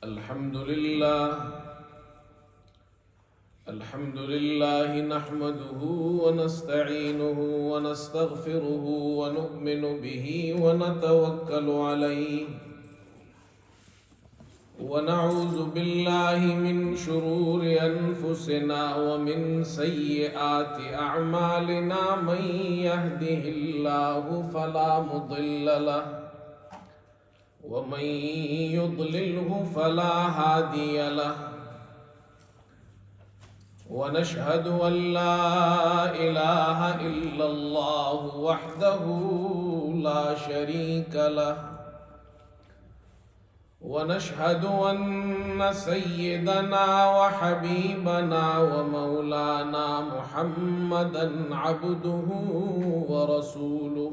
الحمد لله نحمده ونستعينه ونستغفره ونؤمن به ونتوكل عليه ونعوذ بالله من شرور أنفسنا ومن سيئات أعمالنا من يهده الله فلا مضل له ومن يضلله فلا هادي له ونشهد أن لا إله إلا الله وحده لا شريك له ونشهد أن سيدنا وحبيبنا ومولانا محمدا عبده ورسوله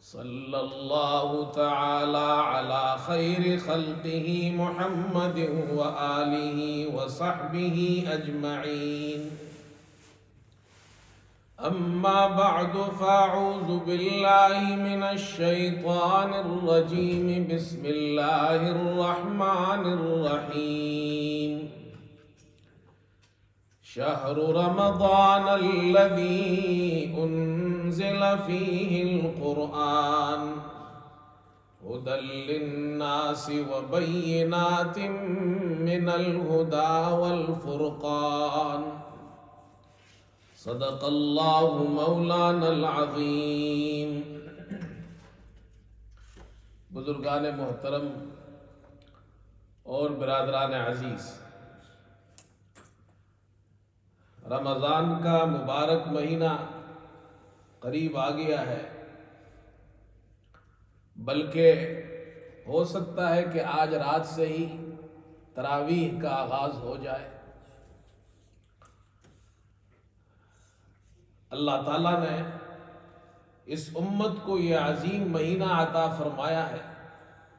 صلى الله تعالى على خير خلقه محمد وآله وصحبه أجمعين أما بعد فأعوذ بالله من الشيطان الرجيم بسم الله الرحمن الرحيم شهر رمضان الذي أنزل فيه القرآن هدى للناس وبينات من الهدى والفرقان صدق الله مولانا العظيم. بزرگان محترم اور برادران عزیز، رمضان کا مبارک مہینہ قریب آ گیا ہے، بلکہ ہو سکتا ہے کہ آج رات سے ہی تراویح کا آغاز ہو جائے. اللہ تعالیٰ نے اس امت کو یہ عظیم مہینہ عطا فرمایا ہے،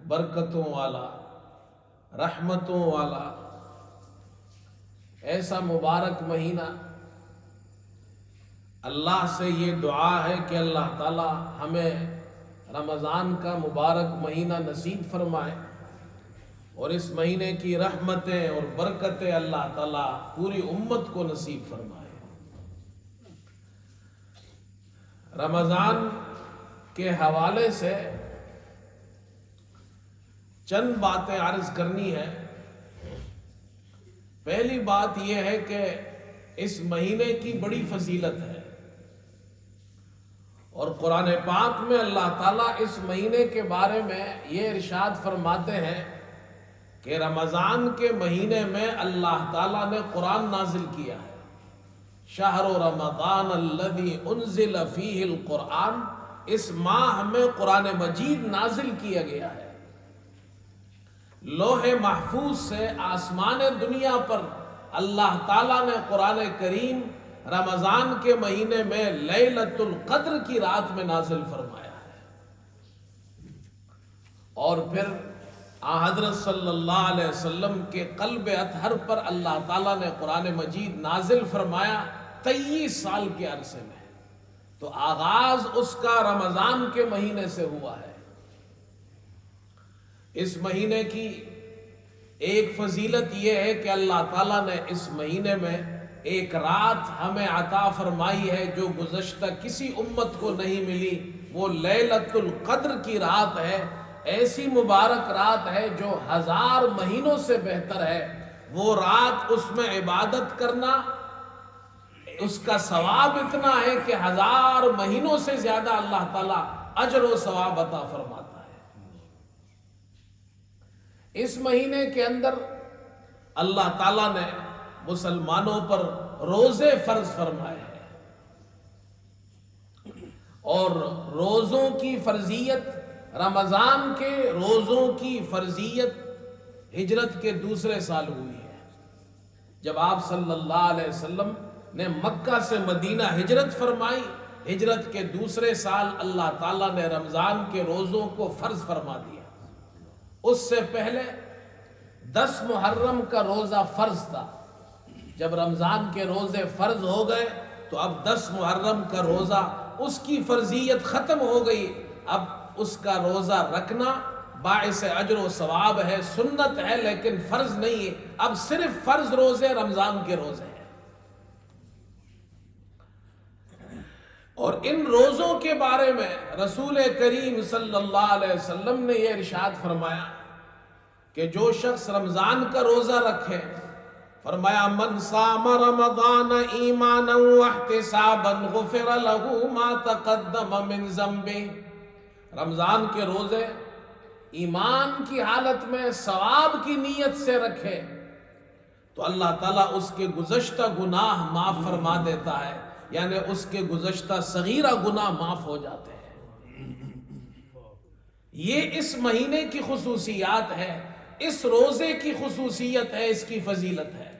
برکتوں والا، رحمتوں والا، ایسا مبارک مہینہ. اللہ سے یہ دعا ہے کہ اللہ تعالی ہمیں رمضان کا مبارک مہینہ نصیب فرمائے اور اس مہینے کی رحمتیں اور برکتیں اللہ تعالی پوری امت کو نصیب فرمائے. رمضان کے حوالے سے چند باتیں عرض کرنی ہے. پہلی بات یہ ہے کہ اس مہینے کی بڑی فضیلت ہے، اور قرآن پاک میں اللہ تعالیٰ اس مہینے کے بارے میں یہ ارشاد فرماتے ہیں کہ رمضان کے مہینے میں اللہ تعالیٰ نے قرآن نازل کیا ہے. شہر رمضان الذی انزل فیہ القرآن، اس ماہ میں قرآن مجید نازل کیا گیا ہے. لوح محفوظ سے آسمان دنیا پر اللہ تعالیٰ نے قرآن کریم رمضان کے مہینے میں لیلۃ القدر کی رات میں نازل فرمایا ہے. اور پھر حضرت صلی اللہ علیہ وسلم کے قلب اطہر پر اللہ تعالیٰ نے قرآن مجید نازل فرمایا 23 سال کے عرصے میں. تو آغاز اس کا رمضان کے مہینے سے ہوا ہے. اس مہینے کی ایک فضیلت یہ ہے کہ اللہ تعالیٰ نے اس مہینے میں ایک رات ہمیں عطا فرمائی ہے جو گزشتہ کسی امت کو نہیں ملی. وہ لیلۃ القدر کی رات ہے، ایسی مبارک رات ہے جو 1000 مہینوں سے بہتر ہے. وہ رات، اس میں عبادت کرنا، اس کا ثواب اتنا ہے کہ 1000 مہینوں سے زیادہ اللہ تعالیٰ اجر و ثواب عطا فرماتا ہے. اس مہینے کے اندر اللہ تعالیٰ نے مسلمانوں پر روزے فرض فرمائے ہیں، اور روزوں کی فرضیت، رمضان کے روزوں کی فرضیت ہجرت کے دوسرے سال ہوئی ہے. جب آپ صلی اللہ علیہ وسلم نے مکہ سے مدینہ ہجرت فرمائی، ہجرت کے دوسرے سال اللہ تعالیٰ نے رمضان کے روزوں کو فرض فرما دیا. اس سے پہلے 10 محرم کا روزہ فرض تھا. جب رمضان کے روزے فرض ہو گئے تو اب 10 محرم کا روزہ، اس کی فرضیت ختم ہو گئی. اب اس کا روزہ رکھنا باعث اجر و ثواب ہے، سنت ہے، لیکن فرض نہیں ہے۔ اب صرف فرض روزے رمضان کے روزے ہیں۔ اور ان روزوں کے بارے میں رسول کریم صلی اللہ علیہ وسلم نے یہ ارشاد فرمایا کہ جو شخص رمضان کا روزہ رکھے، فرمایا من صام رمضان ایمانا واحتسابا غفر له ما تقدم من ذنبه، رمضان کے روزے ایمان کی حالت میں ثواب کی نیت سے رکھے تو اللہ تعالیٰ اس کے گزشتہ گناہ معاف فرما دیتا ہے، یعنی اس کے گزشتہ صغیرہ گناہ معاف ہو جاتے ہیں۔ یہ اس مہینے کی خصوصیات ہے، اس روزے کی خصوصیت ہے، اس کی فضیلت ہے۔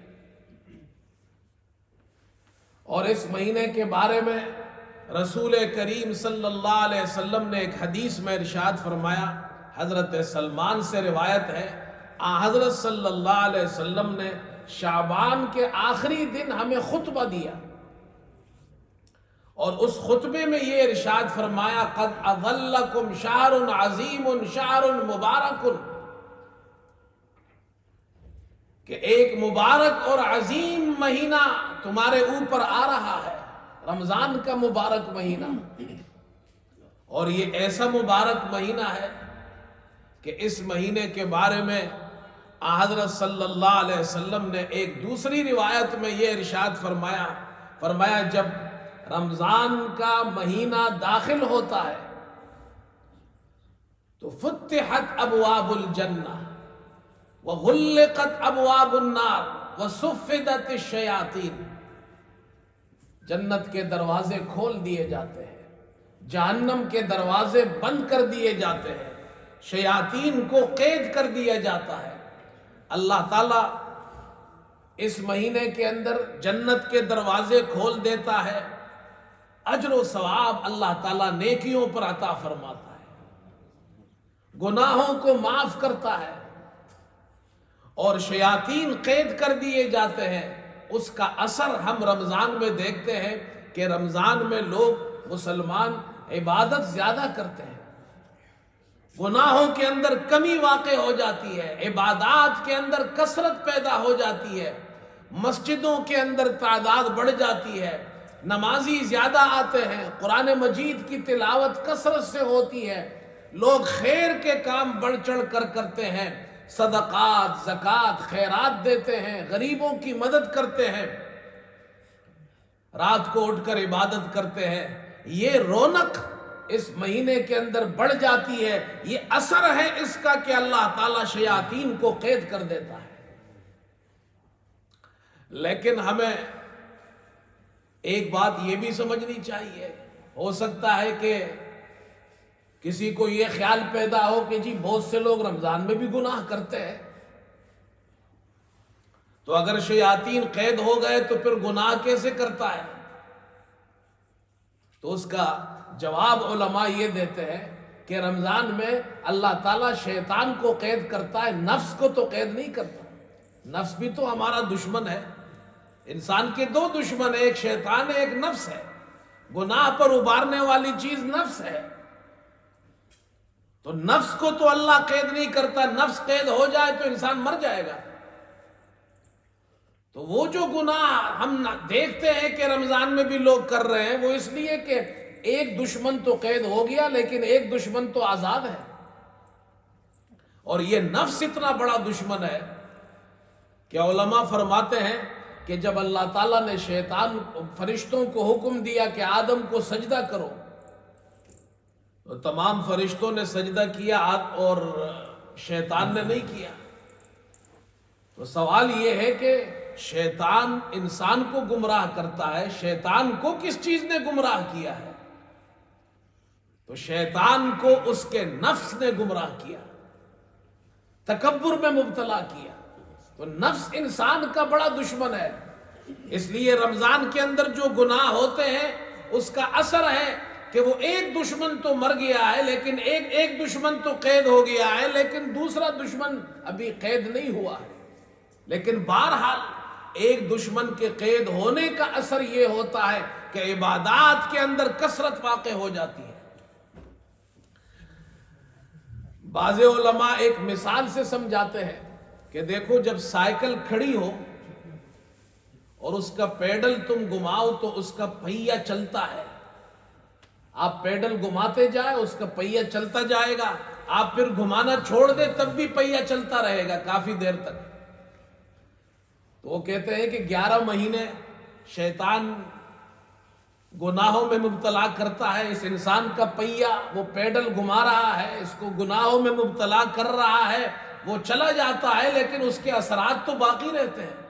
اور اس مہینے کے بارے میں رسول کریم صلی اللہ علیہ وسلم نے ایک حدیث میں ارشاد فرمایا، حضرت سلمان سے روایت ہے، حضرت صلی اللہ علیہ وسلم نے شعبان کے آخری دن ہمیں خطبہ دیا، اور اس خطبے میں یہ ارشاد فرمایا قد اظلکم شہر عظیم شہر مبارک، کہ ایک مبارک اور عظیم مہینہ تمہارے اوپر آ رہا ہے، رمضان کا مبارک مہینہ۔ اور یہ ایسا مبارک مہینہ ہے کہ اس مہینے کے بارے میں حضرت صلی اللہ علیہ وسلم نے ایک دوسری روایت میں یہ ارشاد فرمایا جب رمضان کا مہینہ داخل ہوتا ہے تو فتحت ابواب الجنہ وغلقت ابواب النار وصفدت الشیاطین، جنت کے دروازے کھول دیے جاتے ہیں، جہنم کے دروازے بند کر دیے جاتے ہیں، شیاطین کو قید کر دیا جاتا ہے۔ اللہ تعالیٰ اس مہینے کے اندر جنت کے دروازے کھول دیتا ہے، اجر و ثواب اللہ تعالیٰ نیکیوں پر عطا فرماتا ہے، گناہوں کو معاف کرتا ہے، اور شیاطین قید کر دیے جاتے ہیں۔ اس کا اثر ہم رمضان میں دیکھتے ہیں کہ رمضان میں لوگ مسلمان عبادت زیادہ کرتے ہیں، گناہوں کے اندر کمی واقع ہو جاتی ہے، عبادات کے اندر کثرت پیدا ہو جاتی ہے، مسجدوں کے اندر تعداد بڑھ جاتی ہے، نمازی زیادہ آتے ہیں، قرآن مجید کی تلاوت کثرت سے ہوتی ہے، لوگ خیر کے کام بڑھ چڑھ کر کرتے ہیں، صدقات، زکوٰۃ، خیرات دیتے ہیں، غریبوں کی مدد کرتے ہیں، رات کو اٹھ کر عبادت کرتے ہیں۔ یہ رونق اس مہینے کے اندر بڑھ جاتی ہے، یہ اثر ہے اس کا کہ اللہ تعالیٰ شیاطین کو قید کر دیتا ہے۔ لیکن ہمیں ایک بات یہ بھی سمجھنی چاہیے، ہو سکتا ہے کہ کسی کو یہ خیال پیدا ہو کہ جی بہت سے لوگ رمضان میں بھی گناہ کرتے ہیں، تو اگر شیاطین قید ہو گئے تو پھر گناہ کیسے کرتا ہے؟ تو اس کا جواب علماء یہ دیتے ہیں کہ رمضان میں اللہ تعالیٰ شیطان کو قید کرتا ہے، نفس کو تو قید نہیں کرتا۔ نفس بھی تو ہمارا دشمن ہے، انسان کے دو دشمن، ایک شیطان ہے، ایک نفس ہے، گناہ پر ابھارنے والی چیز نفس ہے، تو نفس کو تو اللہ قید نہیں کرتا، نفس قید ہو جائے تو انسان مر جائے گا۔ تو وہ جو گناہ ہم دیکھتے ہیں کہ رمضان میں بھی لوگ کر رہے ہیں، وہ اس لیے کہ ایک دشمن تو قید ہو گیا لیکن ایک دشمن تو آزاد ہے، اور یہ نفس اتنا بڑا دشمن ہے کہ علماء فرماتے ہیں کہ جب اللہ تعالیٰ نے فرشتوں کو حکم دیا کہ آدم کو سجدہ کرو، تو تمام فرشتوں نے سجدہ کیا اور شیطان نے نہیں کیا۔ تو سوال یہ ہے کہ شیطان انسان کو گمراہ کرتا ہے، شیطان کو کس چیز نے گمراہ کیا ہے؟ تو شیطان کو اس کے نفس نے گمراہ کیا، تکبر میں مبتلا کیا۔ تو نفس انسان کا بڑا دشمن ہے، اس لیے رمضان کے اندر جو گناہ ہوتے ہیں اس کا اثر ہے کہ وہ ایک دشمن تو مر گیا ہے لیکن ایک دشمن تو قید ہو گیا ہے، لیکن دوسرا دشمن ابھی قید نہیں ہوا ہے۔ لیکن بہرحال ایک دشمن کے قید ہونے کا اثر یہ ہوتا ہے کہ عبادات کے اندر کثرت واقع ہو جاتی ہے، بعض علماء ایک مثال سے سمجھاتے ہیں کہ دیکھو جب سائیکل کھڑی ہو اور اس کا پیڈل تم گھماؤ تو اس کا پہیا چلتا ہے، آپ پیڈل گھماتے جائیں اس کا پہیا چلتا جائے گا، آپ پھر گھمانا چھوڑ دیں تب بھی پہیا چلتا رہے گا کافی دیر تک۔ تو وہ کہتے ہیں کہ 11 مہینے شیطان گناہوں میں مبتلا کرتا ہے، اس انسان کا پہیا وہ پیڈل گھما رہا ہے، اس کو گناہوں میں مبتلا کر رہا ہے، وہ چلا جاتا ہے لیکن اس کے اثرات تو باقی رہتے ہیں۔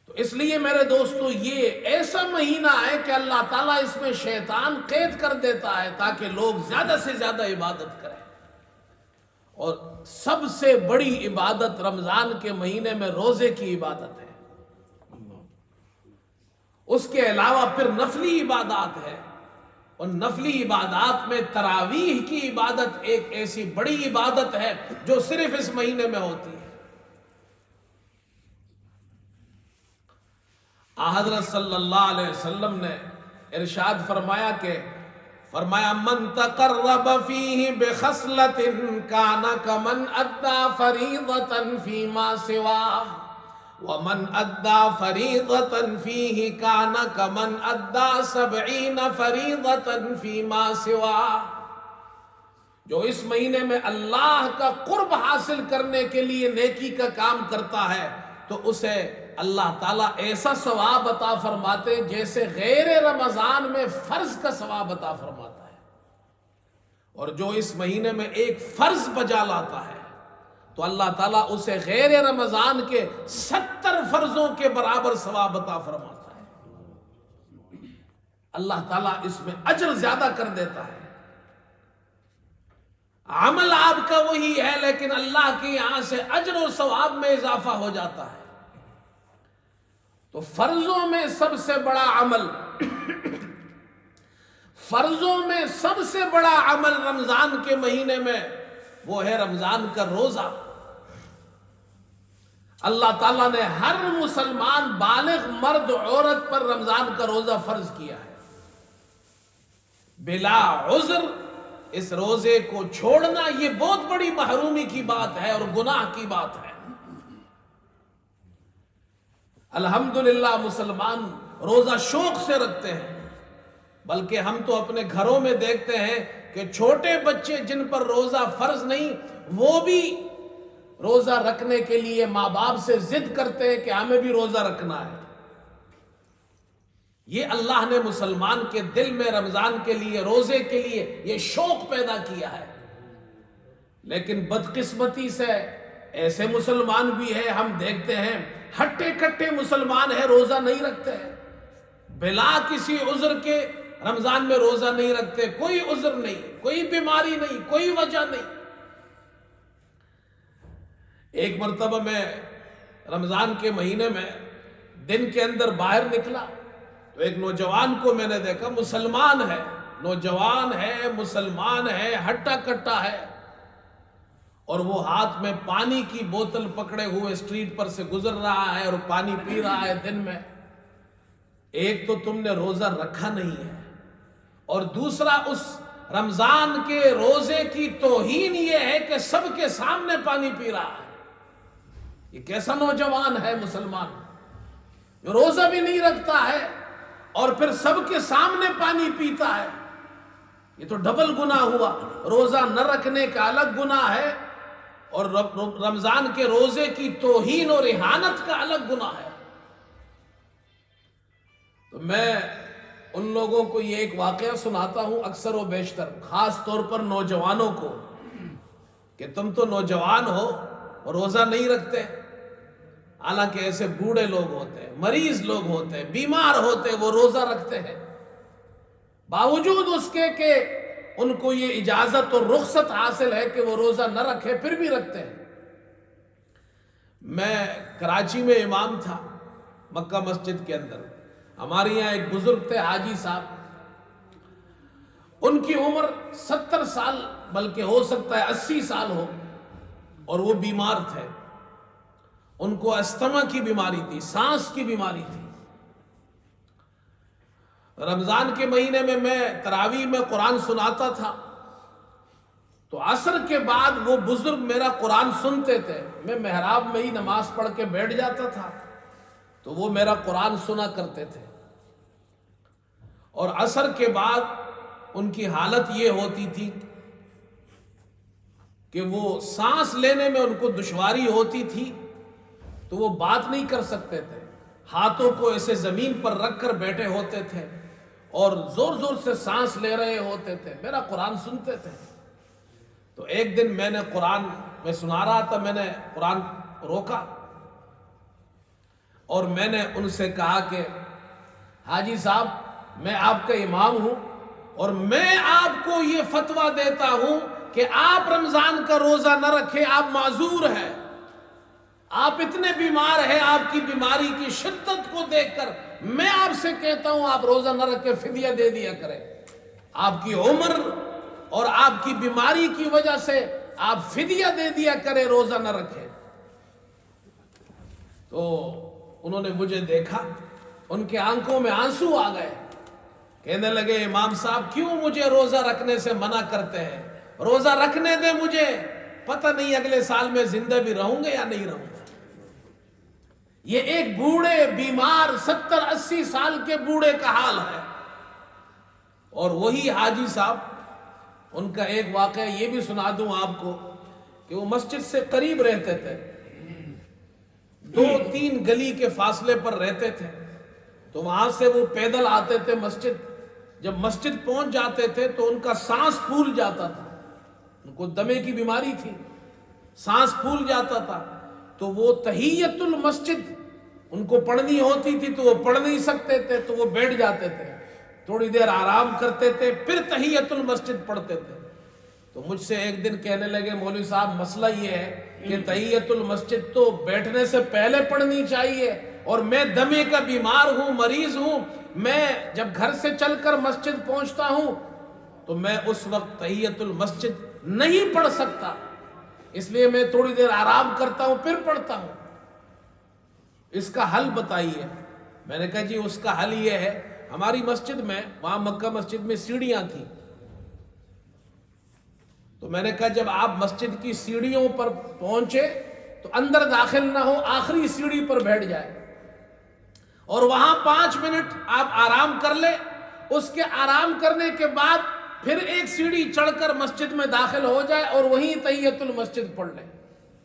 تو اس لیے میرے دوستو یہ ایسا مہینہ ہے کہ اللہ تعالیٰ اس میں شیطان قید کر دیتا ہے تاکہ لوگ زیادہ سے زیادہ عبادت کریں، اور سب سے بڑی عبادت رمضان کے مہینے میں روزے کی عبادت ہے۔ اس کے علاوہ پھر نفلی عبادات ہے، اور نفلی عبادات میں تراویح کی عبادت ایک ایسی بڑی عبادت ہے جو صرف اس مہینے میں ہوتی ہے۔ حضرت صلی اللہ علیہ وسلم نے ارشاد فرمایا کہ من تقرب فیہ بخصلۃ کان کمن ادى فریضۃ فیما سواہ ومن ادى فریضۃ فیہ کان کمن ادى 70 فریضۃ فیما سواہ۔ جو اس مہینے میں اللہ کا قرب حاصل کرنے کے لیے نیکی کا کام کرتا ہے تو اسے اللہ تعالیٰ ایسا ثواب عطا فرماتے جیسے غیر رمضان میں فرض کا ثواب عطا فرماتا ہے، اور جو اس مہینے میں ایک فرض بجا لاتا ہے تو اللہ تعالیٰ اسے غیر رمضان کے 70 فرضوں کے برابر ثواب عطا فرماتا ہے۔ اللہ تعالیٰ اس میں اجر زیادہ کر دیتا ہے۔ عمل آپ کا وہی ہے لیکن اللہ کے یہاں سے اجر و ثواب میں اضافہ ہو جاتا ہے۔ تو فرضوں میں سب سے بڑا عمل فرضوں میں سب سے بڑا عمل رمضان کے مہینے میں وہ ہے رمضان کا روزہ۔ اللہ تعالیٰ نے ہر مسلمان بالغ مرد عورت پر رمضان کا روزہ فرض کیا ہے، بلا عذر اس روزے کو چھوڑنا یہ بہت بڑی محرومی کی بات ہے اور گناہ کی بات ہے۔ الحمدللہ مسلمان روزہ شوق سے رکھتے ہیں، بلکہ ہم تو اپنے گھروں میں دیکھتے ہیں کہ چھوٹے بچے جن پر روزہ فرض نہیں وہ بھی روزہ رکھنے کے لیے ماں باپ سے ضد کرتے ہیں کہ ہمیں بھی روزہ رکھنا ہے۔ یہ اللہ نے مسلمان کے دل میں رمضان کے لیے روزے کے لیے یہ شوق پیدا کیا ہے، لیکن بدقسمتی سے ایسے مسلمان بھی ہیں ہم دیکھتے ہیں ہٹے کٹے مسلمان ہیں، روزہ نہیں رکھتے ہیں، بلا کسی عذر کے رمضان میں روزہ نہیں رکھتے، کوئی عذر نہیں، کوئی بیماری نہیں، کوئی وجہ نہیں۔ ایک مرتبہ میں رمضان کے مہینے میں دن کے اندر باہر نکلا تو ایک نوجوان کو میں نے دیکھا، مسلمان ہے، نوجوان ہے، مسلمان ہے، ہٹا کٹا ہے، اور وہ ہاتھ میں پانی کی بوتل پکڑے ہوئے اسٹریٹ پر سے گزر رہا ہے اور پانی پی رہا ہے دن میں۔ ایک تو تم نے روزہ رکھا نہیں ہے، اور دوسرا اس رمضان کے روزے کی توہین یہ ہے کہ سب کے سامنے پانی پی رہا ہے۔ یہ کیسا نوجوان ہے مسلمان جو روزہ بھی نہیں رکھتا ہے اور پھر سب کے سامنے پانی پیتا ہے؟ یہ تو ڈبل گناہ ہوا، روزہ نہ رکھنے کا الگ گناہ ہے اور رمضان کے روزے کی توہین اور اہانت کا الگ گناہ ہے۔ تو میں ان لوگوں کو یہ ایک واقعہ سناتا ہوں اکثر و بیشتر، خاص طور پر نوجوانوں کو، کہ تم تو نوجوان ہو روزہ نہیں رکھتے، حالانکہ ایسے بوڑھے لوگ ہوتے ہیں، مریض لوگ ہوتے ہیں، بیمار ہوتے ہیں، وہ روزہ رکھتے ہیں، باوجود اس کے کہ ان کو یہ اجازت اور رخصت حاصل ہے کہ وہ روزہ نہ رکھے، پھر بھی رکھتے ہیں۔ میں کراچی میں امام تھا مکہ مسجد کے اندر، ہمارے یہاں ایک بزرگ تھے حاجی صاحب، ان کی عمر 70 سال بلکہ ہو سکتا ہے 80 سال ہو، اور وہ بیمار تھے، ان کو استھما کی بیماری تھی، سانس کی بیماری تھی۔ رمضان کے مہینے میں تراویح میں قرآن سناتا تھا، تو عصر کے بعد وہ بزرگ میرا قرآن سنتے تھے، میں محراب میں ہی نماز پڑھ کے بیٹھ جاتا تھا تو وہ میرا قرآن سنا کرتے تھے، اور عصر کے بعد ان کی حالت یہ ہوتی تھی کہ وہ سانس لینے میں ان کو دشواری ہوتی تھی، تو وہ بات نہیں کر سکتے تھے، ہاتھوں کو ایسے زمین پر رکھ کر بیٹھے ہوتے تھے اور زور زور سے سانس لے رہے ہوتے تھے، میرا قرآن سنتے تھے۔ تو ایک دن میں نے قرآن میں سنا رہا تھا، میں نے قرآن روکا اور میں نے ان سے کہا کہ حاجی صاحب، میں آپ کا امام ہوں اور میں آپ کو یہ فتویٰ دیتا ہوں کہ آپ رمضان کا روزہ نہ رکھیں، آپ معذور ہیں، آپ اتنے بیمار ہیں، آپ کی بیماری کی شدت کو دیکھ کر میں آپ سے کہتا ہوں آپ روزہ نہ رکھیں، فدیہ دے دیا کریں، آپ کی عمر اور آپ کی بیماری کی وجہ سے آپ فدیہ دے دیا کریں، روزہ نہ رکھیں۔ تو انہوں نے مجھے دیکھا، ان کے آنکھوں میں آنسو آ گئے، کہنے لگے امام صاحب کیوں مجھے روزہ رکھنے سے منع کرتے ہیں، روزہ رکھنے دیں مجھے، پتہ نہیں اگلے سال میں زندہ بھی رہوں گے یا نہیں رہوں گا۔ یہ ایک بوڑھے بیمار 70-80 سال کے بوڑھے کا حال ہے۔ اور وہی حاجی صاحب، ان کا ایک واقعہ یہ بھی سنا دوں آپ کو کہ وہ مسجد سے قریب رہتے تھے، 2-3 گلی کے فاصلے پر رہتے تھے، تو وہاں سے وہ پیدل آتے تھے مسجد، جب مسجد پہنچ جاتے تھے تو ان کا سانس پھول جاتا تھا، ان کو دمے کی بیماری تھی، سانس پھول جاتا تھا، تو وہ تحیت المسجد ان کو پڑھنی ہوتی تھی تو وہ پڑھ نہیں سکتے تھے، تو وہ بیٹھ جاتے تھے، تھوڑی دیر آرام کرتے تھے، پھر تحیت المسجد پڑھتے تھے۔ تو مجھ سے ایک دن کہنے لگے مولوی صاحب مسئلہ یہ ہے کہ تحیت المسجد تو بیٹھنے سے پہلے پڑھنی چاہیے، اور میں دمے کا بیمار ہوں، مریض ہوں، میں جب گھر سے چل کر مسجد پہنچتا ہوں تو میں اس وقت تحیت المسجد نہیں پڑھ سکتا، اس لیے میں تھوڑی دیر آرام کرتا ہوں پھر پڑھتا ہوں، اس کا حل بتائیے۔ میں نے کہا جی اس کا حل یہ ہے، ہماری مسجد میں، وہاں مکہ مسجد میں سیڑھیاں تھیں، تو میں نے کہا جب آپ مسجد کی سیڑھیوں پر پہنچے تو اندر داخل نہ ہو، آخری سیڑھی پر بیٹھ جائے اور وہاں 5 منٹ آپ آرام کر لیں، اس کے آرام کرنے کے بعد پھر ایک سیڑھی چڑھ کر مسجد میں داخل ہو جائے اور وہیں تحیت المسجد پڑھ لیں۔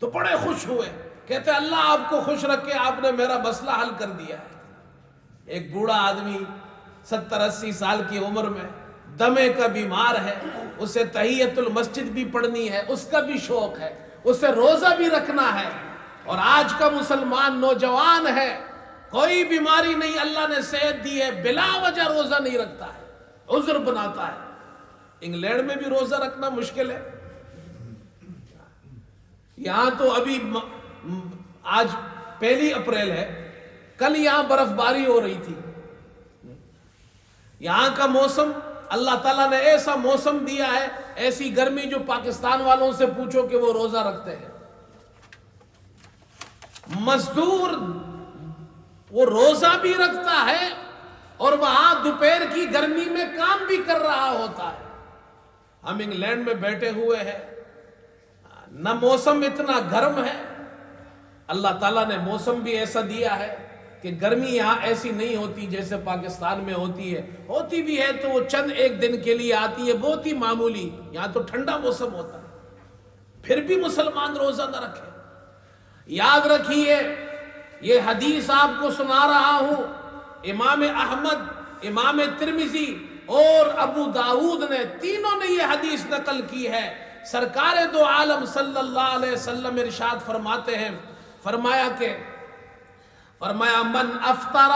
تو بڑے خوش ہوئے، کہتے اللہ آپ کو خوش رکھے، آپ نے میرا مسئلہ حل کر دیا ہے۔ ایک بوڑھا آدمی 70-80 سال کی عمر میں دمے کا بیمار ہے، اسے تحیت المسجد بھی پڑھنی ہے، اس کا بھی شوق ہے، اسے روزہ بھی رکھنا ہے، اور آج کا مسلمان نوجوان ہے، کوئی بیماری نہیں، اللہ نے صحت دی ہے، بلا وجہ روزہ نہیں رکھتا ہے، عذر بناتا ہے۔ انگلینڈ میں بھی روزہ رکھنا مشکل ہے، یہاں تو ابھی آج 1 اپریل ہے، کل یہاں برف باری ہو رہی تھی۔ یہاں کا موسم اللہ تعالیٰ نے ایسا موسم دیا ہے، ایسی گرمی جو پاکستان والوں سے پوچھو کہ وہ روزہ رکھتے ہیں۔ مزدور وہ روزہ بھی رکھتا ہے اور وہاں دوپہر کی گرمی میں کام بھی کر رہا ہوتا ہے۔ ہم انگلینڈ میں بیٹھے ہوئے ہیں، نہ موسم اتنا گرم ہے، اللہ تعالیٰ نے موسم بھی ایسا دیا ہے کہ گرمی یہاں ایسی نہیں ہوتی جیسے پاکستان میں ہوتی ہے، ہوتی بھی ہے تو وہ چند ایک دن کے لیے آتی ہے، بہت ہی معمولی، یہاں تو ٹھنڈا موسم ہوتا ہے، پھر بھی مسلمان روزہ نہ رکھے۔ یاد رکھیے، یہ حدیث آپ کو سنا رہا ہوں، امام احمد، امام ترمذی اور ابو داؤد نے، تینوں نے یہ حدیث نقل کی ہے۔ سرکار دو عالم صلی اللہ علیہ وسلم ارشاد فرماتے ہیں، فرمایا من افطر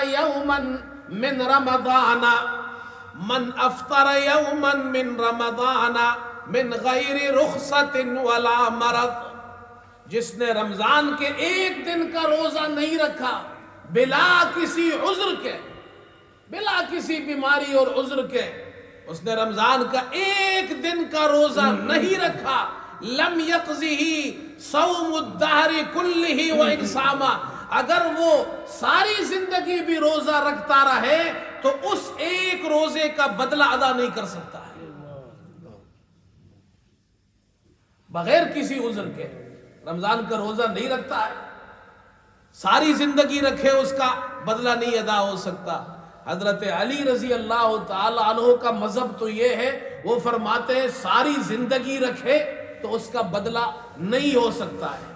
یوما من رمضان من غیر رخصت ولا مرض، جس نے رمضان کے ایک دن کا روزہ نہیں رکھا بلا کسی عذر کے، بلا کسی بیماری اور عذر کے، اس نے رمضان کا ایک دن کا روزہ نہیں رکھا، لم یقضہ صوم الدہر کلہ و اقسامہ، اگر وہ ساری زندگی بھی روزہ رکھتا رہے تو اس ایک روزے کا بدلہ ادا نہیں کر سکتا ہے بغیر کسی عذر کے. رمضان کا روزہ نہیں رکھتا ہے, ساری زندگی رکھے, اس کا بدلہ نہیں ادا ہو سکتا. حضرت علی رضی اللہ تعالی عنہ کا مذہب تو یہ ہے, وہ فرماتے ہیں ساری زندگی رکھے تو اس کا بدلہ نہیں ہو سکتا ہے.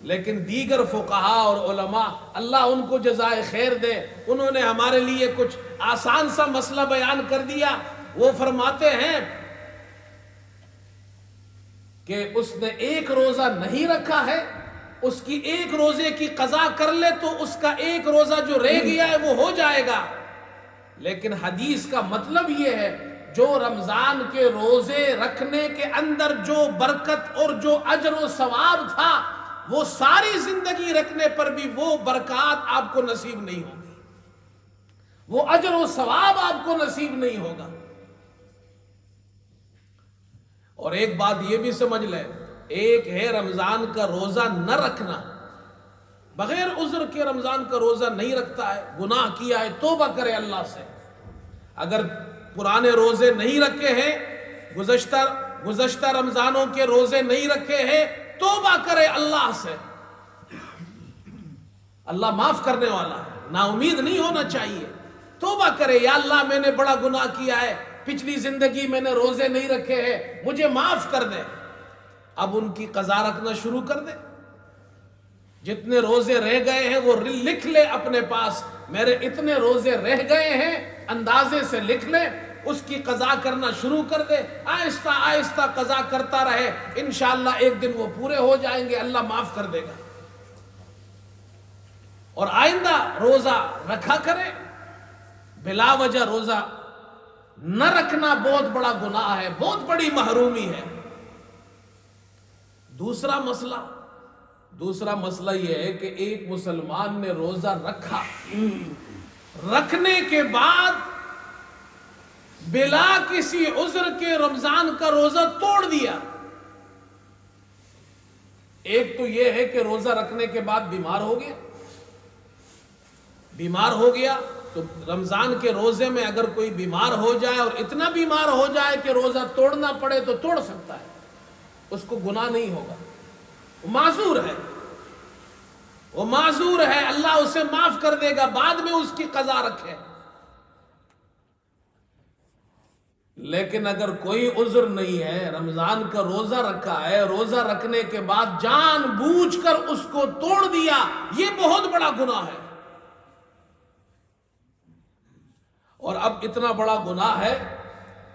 لیکن دیگر فقہا اور علماء, اللہ ان کو جزائے خیر دے, انہوں نے ہمارے لیے کچھ آسان سا مسئلہ بیان کر دیا. وہ فرماتے ہیں کہ اس نے ایک روزہ نہیں رکھا ہے, اس کی ایک روزے کی قضا کر لے تو اس کا ایک روزہ جو رہ گیا ہے وہ ہو جائے گا. لیکن حدیث کا مطلب یہ ہے جو رمضان کے روزے رکھنے کے اندر جو برکت اور جو اجر و ثواب تھا وہ ساری زندگی رکھنے پر بھی وہ برکات آپ کو نصیب نہیں ہوگی, وہ اجر و ثواب آپ کو نصیب نہیں ہوگا. اور ایک بات یہ بھی سمجھ لیں, ایک ہے رمضان کا روزہ نہ رکھنا, بغیر عذر کے رمضان کا روزہ نہیں رکھتا ہے, گناہ کیا ہے, توبہ کرے اللہ سے. اگر پرانے روزے نہیں رکھے ہیں, گزشتہ رمضانوں کے روزے نہیں رکھے ہیں, توبہ کرے اللہ سے, اللہ معاف کرنے والا ہے, نا امید نہیں ہونا چاہیے. توبہ کرے, یا اللہ میں نے بڑا گناہ کیا ہے, پچھلی زندگی میں نے روزے نہیں رکھے ہیں, مجھے معاف کر دے. اب ان کی قضا رکھنا شروع کر دے. جتنے روزے رہ گئے ہیں وہ لکھ لے اپنے پاس, میرے اتنے روزے رہ گئے ہیں, اندازے سے لکھ لے, اس کی قضا کرنا شروع کر دے. آہستہ آہستہ قضا کرتا رہے, انشاءاللہ ایک دن وہ پورے ہو جائیں گے, اللہ معاف کر دے گا. اور آئندہ روزہ رکھا کرے. بلا وجہ روزہ نہ رکھنا بہت بڑا گناہ ہے, بہت بڑی محرومی ہے. دوسرا مسئلہ یہ ہے کہ ایک مسلمان نے روزہ رکھا, رکھنے کے بعد بلا کسی عذر کے رمضان کا روزہ توڑ دیا. ایک تو یہ ہے کہ روزہ رکھنے کے بعد بیمار ہو گیا تو رمضان کے روزے میں اگر کوئی بیمار ہو جائے اور اتنا بیمار ہو جائے کہ روزہ توڑنا پڑے تو توڑ سکتا ہے, اس کو گناہ نہیں ہوگا, وہ معذور ہے, اللہ اسے معاف کر دے گا, بعد میں اس کی قضا رکھے. لیکن اگر کوئی عذر نہیں ہے, رمضان کا روزہ رکھا ہے, روزہ رکھنے کے بعد جان بوجھ کر اس کو توڑ دیا, یہ بہت بڑا گناہ ہے. اور اب اتنا بڑا گناہ ہے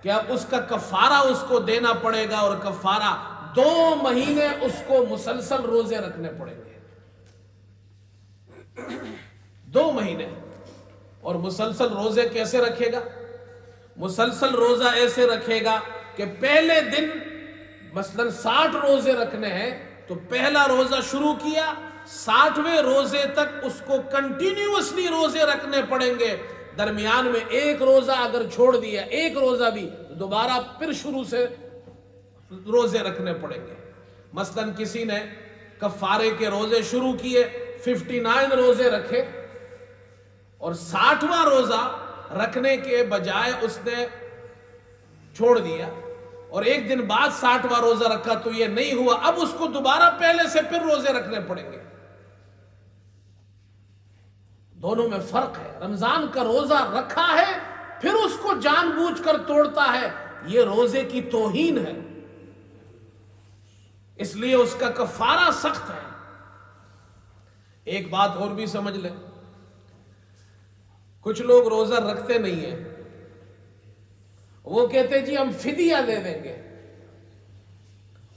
کہ اب اس کا کفارہ اس کو دینا پڑے گا, اور کفارہ 2 مہینے اس کو مسلسل روزے رکھنے پڑیں گے. 2 مہینے. اور مسلسل روزے کیسے رکھے گا؟ مسلسل روزہ ایسے رکھے گا کہ پہلے دن مثلا 60 روزے رکھنے ہیں تو پہلا روزہ شروع کیا, 60ویں روزے تک اس کو کنٹینیوسلی روزے رکھنے پڑیں گے. درمیان میں ایک روزہ اگر چھوڑ دیا, ایک روزہ بھی, تو دوبارہ پھر شروع سے روزے رکھنے پڑیں گے. مثلا کسی نے کفارے کے روزے شروع کیے, 59 روزے رکھے, اور 60واں روزہ رکھنے کے بجائے اس نے چھوڑ دیا, اور ایک دن بعد 60واں روزہ رکھا تو یہ نہیں ہوا, اب اس کو دوبارہ پہلے سے پھر روزے رکھنے پڑیں گے. دونوں میں فرق ہے. رمضان کا روزہ رکھا ہے پھر اس کو جان بوجھ کر توڑتا ہے, یہ روزے کی توہین ہے, اس لیے اس کا کفارہ سخت ہے. ایک بات اور بھی سمجھ لیں, کچھ لوگ روزہ رکھتے نہیں ہیں, وہ کہتے جی ہم فدیہ دے دیں گے.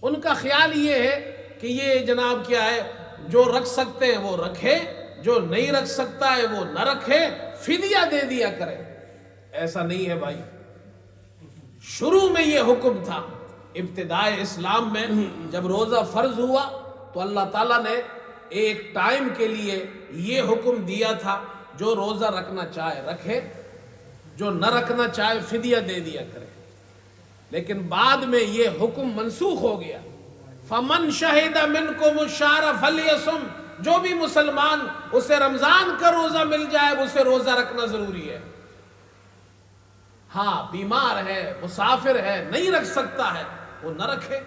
ان کا خیال یہ ہے کہ یہ جناب کیا ہے, جو رکھ سکتے ہیں وہ رکھے, جو نہیں رکھ سکتا ہے وہ نہ رکھے, فدیہ دے دیا کرے. ایسا نہیں ہے بھائی. شروع میں یہ حکم تھا, ابتدائے اسلام میں جب روزہ فرض ہوا تو اللہ تعالیٰ نے ایک ٹائم کے لیے یہ حکم دیا تھا, جو روزہ رکھنا چاہے رکھے, جو نہ رکھنا چاہے فدیہ دے دیا کرے. لیکن بعد میں یہ حکم منسوخ ہو گیا. فَمَنْ شَهِدَ مِنْكُمُ الشَّهْرَ فَلْيَصُمْ, جو بھی مسلمان اسے رمضان کا روزہ مل جائے اسے روزہ رکھنا ضروری ہے۔ ہاں بیمار ہے، مسافر ہے، نہیں رکھ سکتا ہے، وہ نہ رکھے۔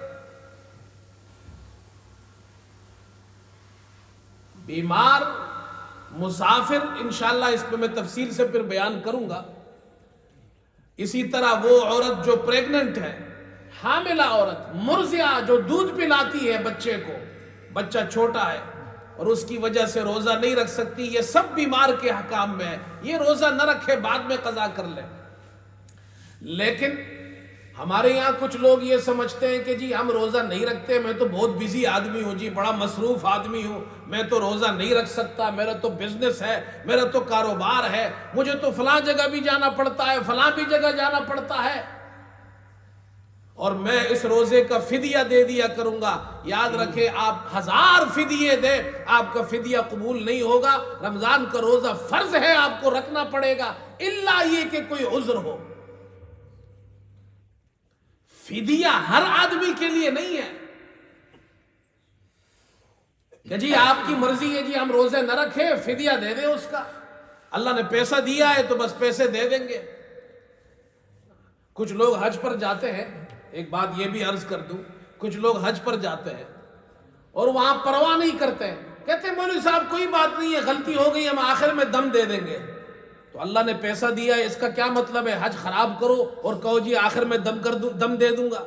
بیمار، مسافر، انشاءاللہ اس پہ میں تفصیل سے پھر بیان کروں گا۔ اسی طرح وہ عورت جو پریگننٹ ہے، حاملہ عورت، مرضعہ جو دودھ پلاتی ہے بچے کو، بچہ چھوٹا ہے اور اس کی وجہ سے روزہ نہیں رکھ سکتی، یہ سب بیمار کے حکام میں ہے، یہ روزہ نہ رکھے، بعد میں قضا کر لے۔ لیکن ہمارے یہاں کچھ لوگ یہ سمجھتے ہیں کہ جی ہم روزہ نہیں رکھتے، میں تو بہت بزی آدمی ہوں جی، بڑا مصروف آدمی ہوں، میں تو روزہ نہیں رکھ سکتا، میرا تو بزنس ہے، میرا تو کاروبار ہے، مجھے تو فلاں جگہ بھی جانا پڑتا ہے، فلاں بھی جگہ جانا پڑتا ہے، اور میں اس روزے کا فدیہ دے دیا کروں گا۔ یاد رکھے، آپ 1000 فدیے دے، آپ کا فدیہ قبول نہیں ہوگا۔ رمضان کا روزہ فرض ہے، آپ کو رکھنا پڑے گا، الا یہ کہ کوئی عذر ہو۔ فدیہ ہر آدمی کے لیے نہیں ہے کہ جی آپ کی مرضی ہے جی ہم روزے نہ رکھیں، فدیہ دے دیں اس کا، اللہ نے پیسہ دیا ہے تو بس پیسے دے دیں گے۔ کچھ لوگ حج پر جاتے ہیں، ایک بات یہ بھی عرض کر دوں، کچھ لوگ حج پر جاتے ہیں اور وہاں پرواہ نہیں کرتے ہیں، کہتے ہیں مولوی صاحب کوئی بات نہیں ہے، غلطی ہو گئی، ہم آخر میں دم دے دیں گے۔ تو اللہ نے پیسہ دیا ہے، اس کا کیا مطلب ہے حج خراب کرو اور کہو جی آخر میں دم دے دوں گا۔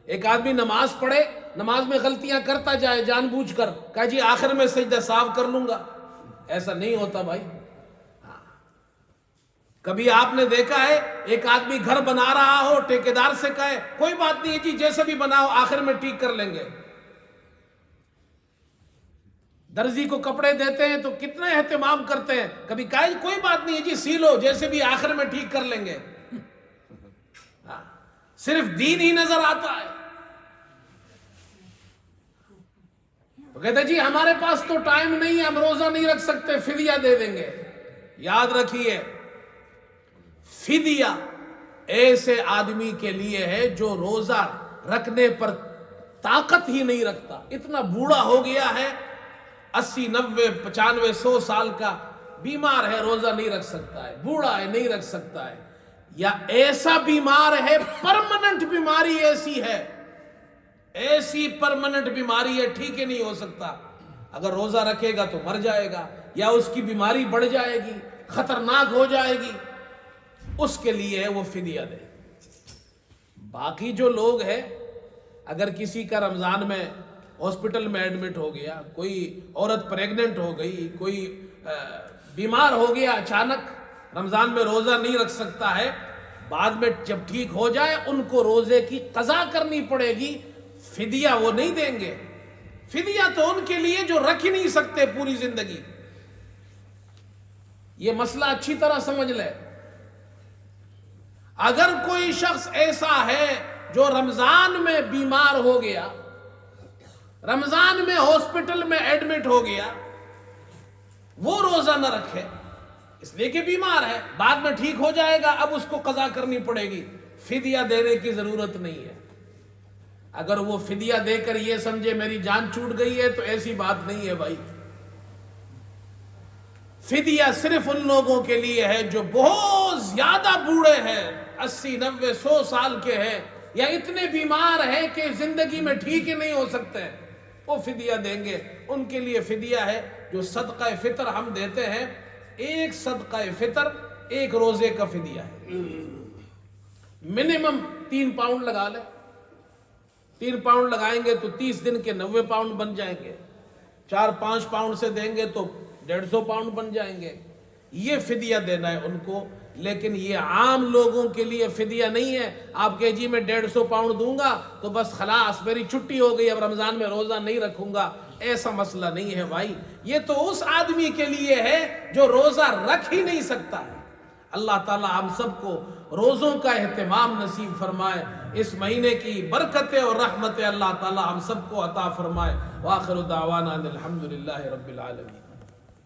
ایک آدمی نماز پڑھے، نماز میں غلطیاں کرتا جائے جان بوجھ کر، کہا جی آخر میں سجدہ صاف کر لوں گا، ایسا نہیں ہوتا بھائی۔ کبھی آپ نے دیکھا ہے ایک آدمی گھر بنا رہا ہو، ٹھیکیدار سے کہے کوئی بات نہیں ہے جی جیسے بھی بناؤ آخر میں ٹھیک کر لیں گے۔ درزی کو کپڑے دیتے ہیں تو کتنا اہتمام کرتے ہیں، کبھی کہا کوئی بات نہیں ہے جی سی لو جیسے بھی آخر میں ٹھیک کر لیں گے۔ صرف دین ہی نظر آتا ہے۔ وہ کہتے ہیں جی ہمارے پاس تو ٹائم نہیں ہے، ہم روزہ نہیں رکھ سکتے، فدیہ دے دیں گے۔ یاد رکھیے، فدیہ ایسے آدمی کے لیے ہے جو روزہ رکھنے پر طاقت ہی نہیں رکھتا، اتنا بوڑھا ہو گیا ہے، 80 90 95 100 سال کا، بیمار ہے، روزہ نہیں رکھ سکتا ہے، بوڑھا ہے نہیں رکھ سکتا ہے، یا ایسا بیمار ہے، پرماننٹ بیماری ایسی پرماننٹ بیماری ہے، ٹھیک ہی نہیں ہو سکتا، اگر روزہ رکھے گا تو مر جائے گا، یا اس کی بیماری بڑھ جائے گی، خطرناک ہو جائے گی، اس کے لیے وہ فدیہ دے۔ باقی جو لوگ ہیں، اگر کسی کا رمضان میں ہاسپٹل میں ایڈمٹ ہو گیا، کوئی عورت پریگننٹ ہو گئی، کوئی بیمار ہو گیا اچانک، رمضان میں روزہ نہیں رکھ سکتا ہے، بعد میں جب ٹھیک ہو جائے ان کو روزے کی قضا کرنی پڑے گی، فدیہ وہ نہیں دیں گے۔ فدیہ تو ان کے لیے جو رکھ ہی نہیں سکتے پوری زندگی۔ یہ مسئلہ اچھی طرح سمجھ لے۔ اگر کوئی شخص ایسا ہے جو رمضان میں بیمار ہو گیا، رمضان میں ہاسپٹل میں ایڈمٹ ہو گیا، وہ روزہ نہ رکھے، اس لیے کہ بیمار ہے، بعد میں ٹھیک ہو جائے گا، اب اس کو قضا کرنی پڑے گی، فدیہ دینے کی ضرورت نہیں ہے۔ اگر وہ فدیہ دے کر یہ سمجھے میری جان چھوٹ گئی ہے تو ایسی بات نہیں ہے بھائی۔ فدیہ صرف ان لوگوں کے لیے ہے جو بہت زیادہ بوڑھے ہیں، 80 90 100 سال کے ہیں، یا اتنے بیمار ہیں کہ زندگی میں ٹھیک ہی نہیں ہو سکتے، وہ فدیہ دیں گے۔ ان کے لیے فدیہ ہے جو صدقہ فطر ہم دیتے ہیں، ایک صدقہ فطر 1 روزے کا فدیہ ہے، منیمم 3 پاؤنڈ لگا لیں، 3 پاؤنڈ لگائیں گے تو 30 دن کے 90 پاؤنڈ بن جائیں گے، 4-5 پاؤنڈ سے دیں گے تو 150 پاؤنڈ بن جائیں گے، یہ فدیہ دینا ہے ان کو۔ لیکن یہ عام لوگوں کے لیے فدیہ نہیں ہے، آپ کہ جی میں 150 پاؤنڈ دوں گا تو بس خلاص میری چھٹی ہو گئی، اب رمضان میں روزہ نہیں رکھوں گا، ایسا مسئلہ نہیں ہے بھائی۔ یہ تو اس آدمی کے لیے ہے جو روزہ رکھ ہی نہیں سکتا ہے۔ اللہ تعالی ہم سب کو روزوں کا اہتمام نصیب فرمائے، اس مہینے کی برکتیں اور رحمتیں اللہ تعالی ہم سب کو عطا فرمائے۔ وآخر دعوانا الحمدللہ رب العالمین۔